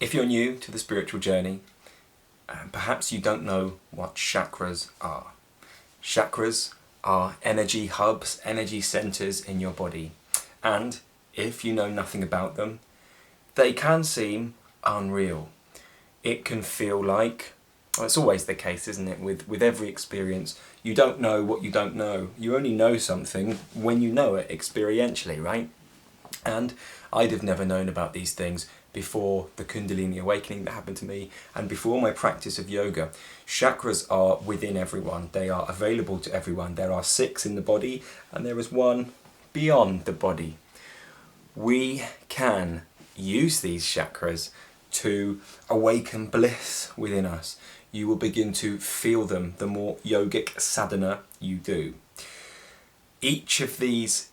If you're new to the spiritual journey, perhaps you don't know what chakras are. Chakras are energy hubs, energy centers in your body. And if you know nothing about them, they can seem unreal. It can feel like, well, it's always the case, isn't it? With every experience, you don't know what you don't know. You only know something when you know it experientially, right? And I'd have never known about these things before the Kundalini awakening that happened to me and before my practice of yoga. Chakras are within everyone. They are available to everyone. There are 6 in the body and there is 1 beyond the body. We can use these chakras to awaken bliss within us. You will begin to feel them the more yogic sadhana you do. Each of these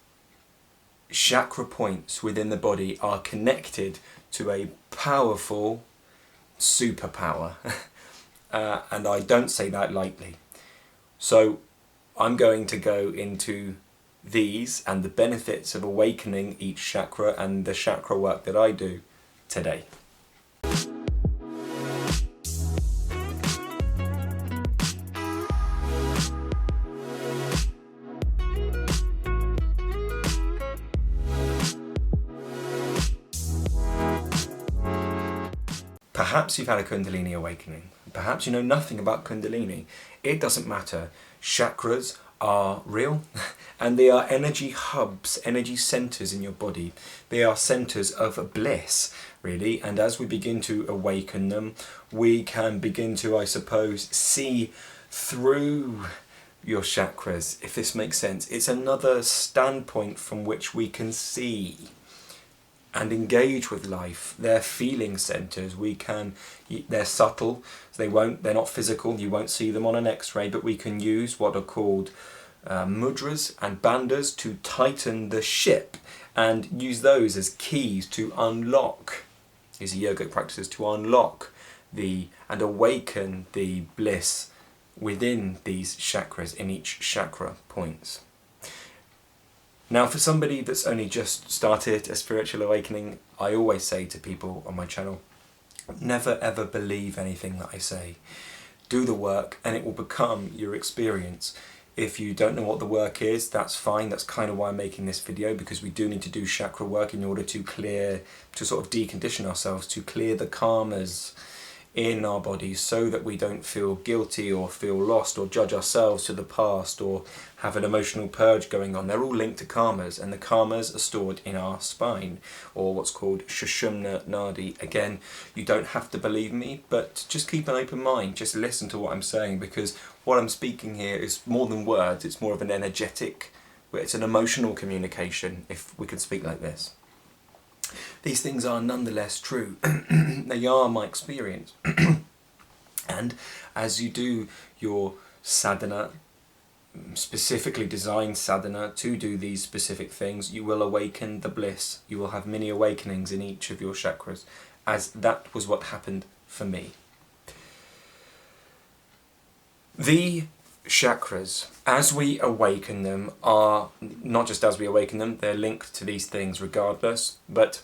chakra points within the body are connected to a powerful superpower. And I don't say that lightly. So I'm going to go into these and the benefits of awakening each chakra and the chakra work that I do today. Perhaps you've had a Kundalini awakening. Perhaps you know nothing about Kundalini. It doesn't matter. Chakras are real and they are energy hubs, energy centers in your body. They are centers of bliss, really. And as we begin to awaken them, we can begin to, I suppose, see through your chakras, if this makes sense. It's another standpoint from which we can see and engage with life. They're feeling centers. They're subtle, so they're not physical. You won't see them on an X-ray, but we can use what are called mudras and bandhas to tighten the ship and use those as keys to unlock, these are yogic practices, to unlock and awaken the bliss within these chakras, in each chakra points. Now, for somebody that's only just started a spiritual awakening, I always say to people on my channel, never ever believe anything that I say. Do the work and it will become your experience. If you don't know what the work is, that's fine. That's kind of why I'm making this video, because we do need to do chakra work in order to sort of decondition ourselves, to clear the karmas in our bodies so that we don't feel guilty or feel lost or judge ourselves to the past or have an emotional purge going on. They're all linked to karmas, and the karmas are stored in our spine, or what's called Sushumna Nadi. Again, you don't have to believe me, but just keep an open mind. Just listen to what I'm saying, because what I'm speaking here is more than words. It's more of an energetic, it's an emotional communication, if we could speak like this. These things are nonetheless true. They are my experience. And as you do your sadhana, specifically designed sadhana to do these specific things, you will awaken the bliss. You will have mini awakenings in each of your chakras, as that was what happened for me. The chakras, as we awaken them, are not just as we awaken them, they're linked to these things regardless, but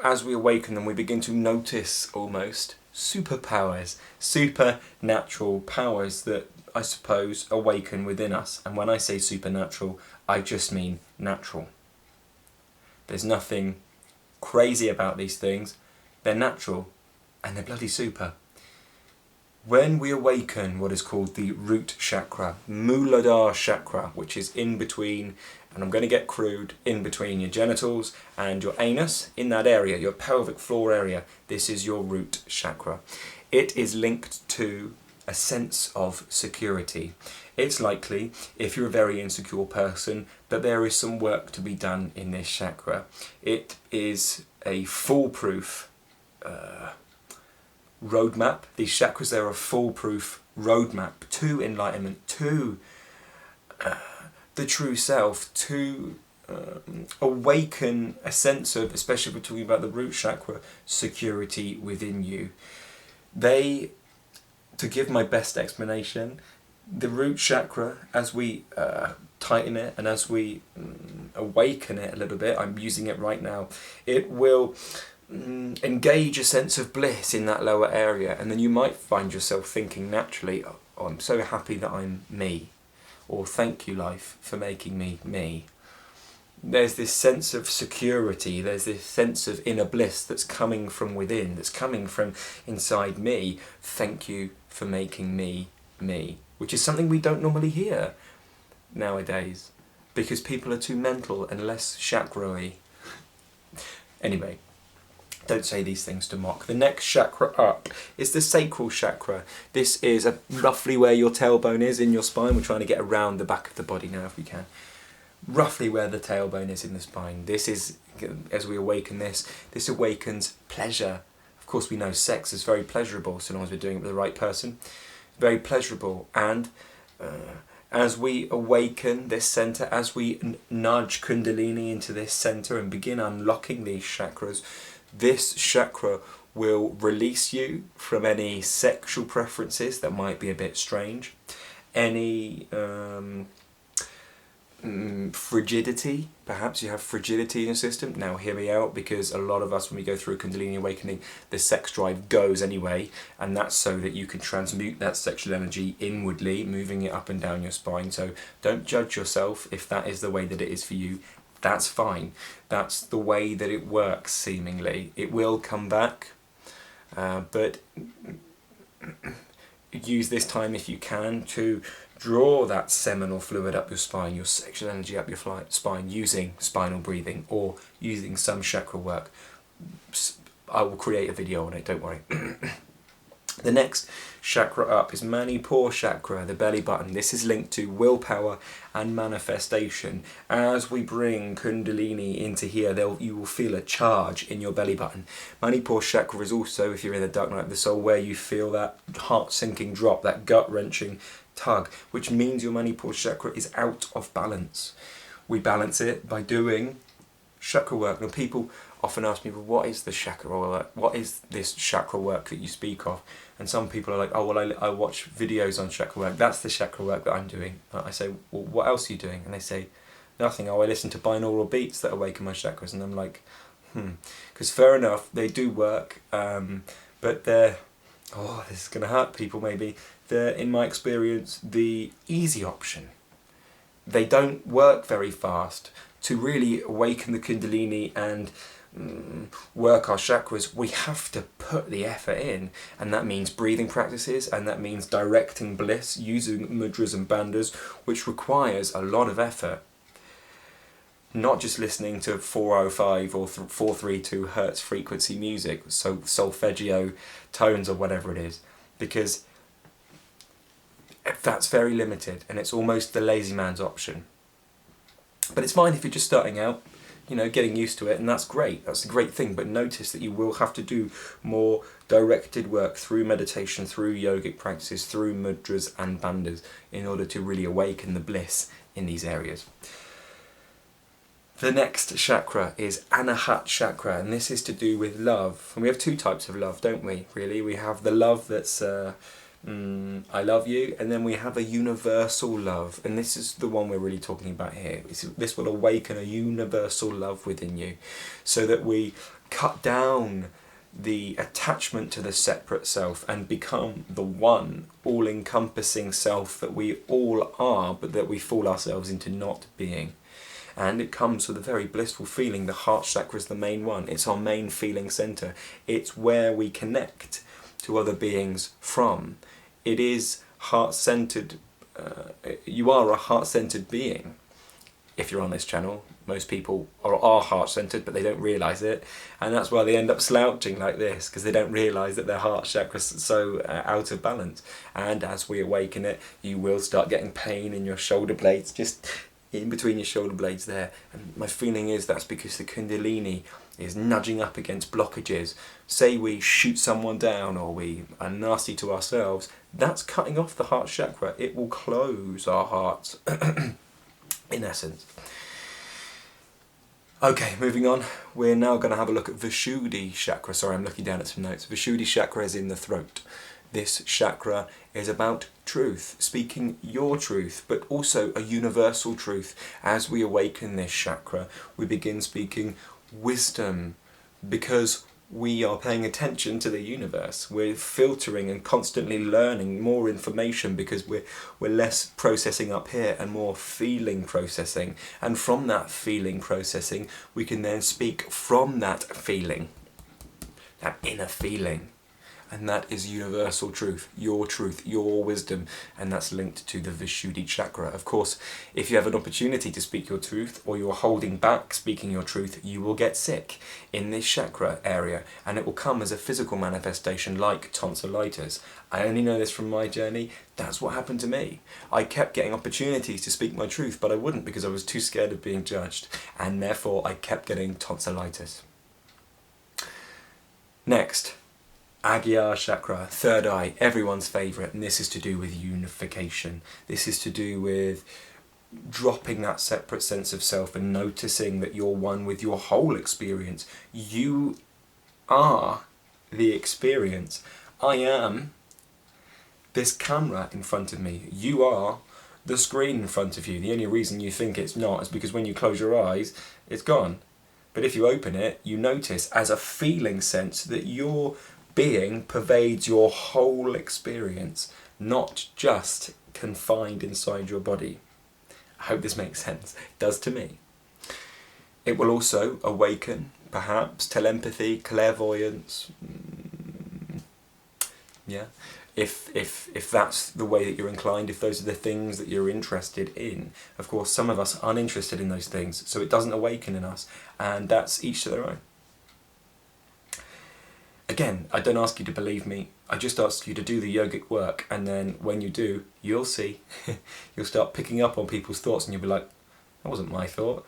as we awaken them, we begin to notice almost superpowers, supernatural powers that I suppose awaken within us. And when I say supernatural, I just mean natural. There's nothing crazy about these things. They're natural and they're bloody super. When we awaken what is called the root chakra, Muladhara chakra, which is in between, and I'm going to get crude, in between your genitals and your anus, in that area, your pelvic floor area, this is your root chakra. It is linked to a sense of security. It's likely, if you're a very insecure person, that there is some work to be done in this chakra. It is a foolproof roadmap. These chakras, they're a foolproof roadmap to enlightenment, to the true self, to awaken a sense of, especially if we're talking about the root chakra, security within you. To give my best explanation, the root chakra, as we tighten it and as we awaken it a little bit, I'm using it right now, it will engage a sense of bliss in that lower area, and then you might find yourself thinking naturally, oh, I'm so happy that I'm me, or thank you life for making me me. There's this sense of security, there's this sense of inner bliss that's coming from within, that's coming from inside me. Thank you for making me me, which is something we don't normally hear nowadays because people are too mental and less chakra-y. Anyway, don't say these things to mock. The next chakra up is the sacral chakra. This is roughly where your tailbone is in your spine. We're trying to get around the back of the body now if we can. Roughly where the tailbone is in the spine. This is, as we awaken this awakens pleasure. Of course we know sex is very pleasurable so long as we're doing it with the right person. Very pleasurable, and as we awaken this centre, as we nudge Kundalini into this centre and begin unlocking these chakras, this chakra will release you from any sexual preferences that might be a bit strange, any frigidity, perhaps you have frigidity in your system. Now hear me out, because a lot of us, when we go through Kundalini awakening, the sex drive goes anyway, and that's so that you can transmute that sexual energy inwardly, moving it up and down your spine. So don't judge yourself if that is the way that it is for you. That's fine. That's the way that it works, seemingly. It will come back, but use this time, if you can, to draw that seminal fluid up your spine, your sexual energy up your spine, using spinal breathing or using some chakra work. I will create a video on it, don't worry. The next chakra up is Manipur chakra, the belly button. This is linked to willpower and manifestation. As we bring Kundalini into here, you will feel a charge in your belly button. Manipur chakra is also, if you're in the dark night of the soul, where you feel that heart-sinking drop, that gut-wrenching tug, which means your Manipur chakra is out of balance. We balance it by doing chakra work. Now people often ask me, well, what is the chakra, or what is this chakra work that you speak of? And some people are like, oh well, I watch videos on chakra work, that's the chakra work that I'm doing. I say, well, what else are you doing? And they say, nothing. Oh, I listen to binaural beats that awaken my chakras. And I'm like, because fair enough, they do work, but they're, oh, this is going to hurt people maybe, they're, in my experience, the easy option. They don't work very fast. To really awaken the Kundalini and work our chakras, we have to put the effort in, and that means breathing practices, and that means directing bliss using mudras and bandhas, which requires a lot of effort. Not just listening to 405 or 432 hertz frequency music, so solfeggio tones or whatever it is, because that's very limited and it's almost the lazy man's option. But it's fine if you're just starting out, you know, getting used to it, and that's great. That's a great thing. But notice that you will have to do more directed work through meditation, through yogic practices, through mudras and bandhas in order to really awaken the bliss in these areas. The next chakra is Anahat chakra, and this is to do with love. And we have two types of love, don't we, really? We have the love that's I love you, and then we have a universal love, and this is the one we're really talking about here. This will awaken a universal love within you, so that we cut down the attachment to the separate self and become the one all-encompassing self that we all are, but that we fool ourselves into not being. And it comes with a very blissful feeling. The heart chakra is the main one. It's our main feeling centre. It's where we connect to other beings from. It is heart-centered. You are a heart-centered being. If you're on this channel, most people are heart-centered, but they don't realise it, and that's why they end up slouching like this, because they don't realise that their heart chakra is so out of balance. And as we awaken it, you will start getting pain in your shoulder blades, just in between your shoulder blades there. And my feeling is that's because the Kundalini is nudging up against blockages. Say we shoot someone down, or we are nasty to ourselves, that's cutting off the heart chakra. It will close our hearts, in essence. Okay, moving on. We're now going to have a look at Vishuddhi chakra. Sorry, I'm looking down at some notes. Vishuddhi chakra is in the throat. This chakra is about truth, speaking your truth, but also a universal truth. As we awaken this chakra, we begin speaking wisdom, because we are paying attention to the universe. We're filtering and constantly learning more information because we're less processing up here and more feeling processing. And from that feeling processing, we can then speak from that feeling, that inner feeling. And that is universal truth, your wisdom, and that's linked to the Vishuddhi chakra. Of course, if you have an opportunity to speak your truth, or you're holding back speaking your truth, you will get sick in this chakra area, and it will come as a physical manifestation like tonsillitis. I only know this from my journey. That's what happened to me. I kept getting opportunities to speak my truth, but I wouldn't because I was too scared of being judged, and therefore I kept getting tonsillitis. Next, Agya chakra, third eye, everyone's favourite, and this is to do with unification. This is to do with dropping that separate sense of self and noticing that you're one with your whole experience. You are the experience. I am this camera in front of me. You are the screen in front of you. The only reason you think it's not is because when you close your eyes, it's gone. But if you open it, you notice as a feeling sense that your being pervades your whole experience, not just confined inside your body. I hope this makes sense. It does to me. It will also awaken, perhaps, telepathy, clairvoyance. Yeah. If that's the way that you're inclined, if those are the things that you're interested in. Of course, some of us aren't interested in those things, so it doesn't awaken in us, and that's each to their own. Again, I don't ask you to believe me, I just ask you to do the yogic work, and then when you do, you'll see. You'll start picking up on people's thoughts and you'll be like, that wasn't my thought.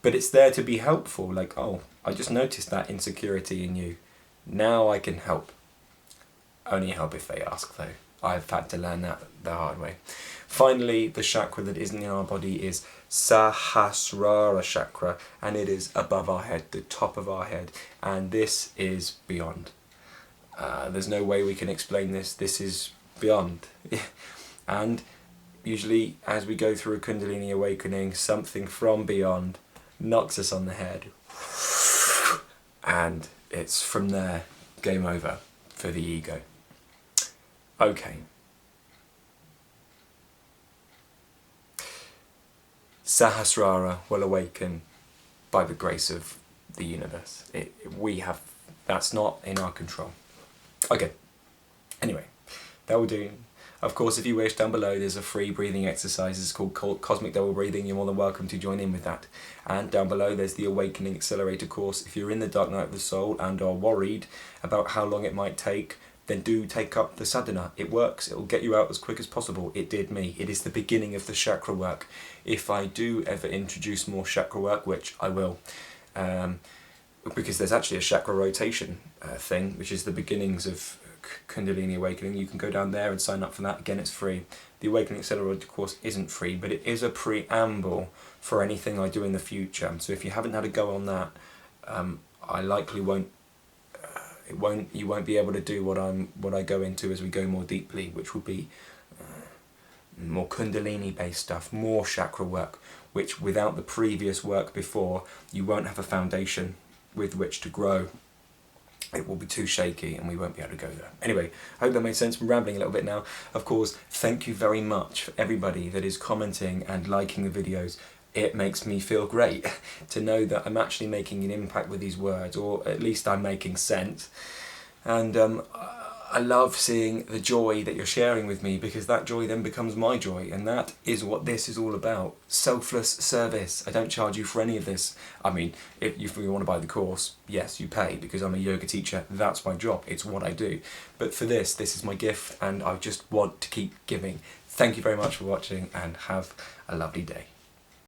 But it's there to be helpful, like, oh, I just noticed that insecurity in you. Now I can help. Only help if they ask though. I've had to learn that the hard way. Finally, the chakra that isn't in our body is Sahasrara chakra, and it is above our head, the top of our head, and this is beyond. There's no way we can explain this. This is beyond. And usually as we go through a Kundalini awakening, something from beyond knocks us on the head. And it's from there, game over for the ego. Okay. Sahasrara will awaken by the grace of the universe. That's not in our control. Okay, anyway, that will do. Of course, if you wish, down below there's a free breathing exercise. It's called Cosmic Double Breathing. You're more than welcome to join in with that. And down below there's the Awakening Accelerator course. If you're in the Dark Night of the Soul and are worried about how long it might take, then do take up the sadhana. It works. It will get you out as quick as possible. It did me. It is the beginning of the chakra work. If I do ever introduce more chakra work, which I will, because there's actually a chakra rotation thing, which is the beginnings of Kundalini Awakening. You can go down there and sign up for that. Again, it's free. The Awakening Accelerator course isn't free, but it is a preamble for anything I do in the future. So if you haven't had a go on that, I likely won't. You won't be able to do what I go into as we go more deeply, which will be more Kundalini based stuff, more chakra work, which without the previous work before, you won't have a foundation with which to grow. It will be too shaky and we won't be able to go there. Anyway, I hope that made sense. I'm rambling a little bit now. Of course, thank you very much for everybody that is commenting and liking the videos. It makes me feel great to know that I'm actually making an impact with these words, or at least I'm making sense. And I love seeing the joy that you're sharing with me, because that joy then becomes my joy, and that is what this is all about. Selfless service. I don't charge you for any of this. I mean, if you want to buy the course, yes, you pay, because I'm a yoga teacher. That's my job. It's what I do. But for this is my gift, and I just want to keep giving. Thank you very much for watching, and have a lovely day.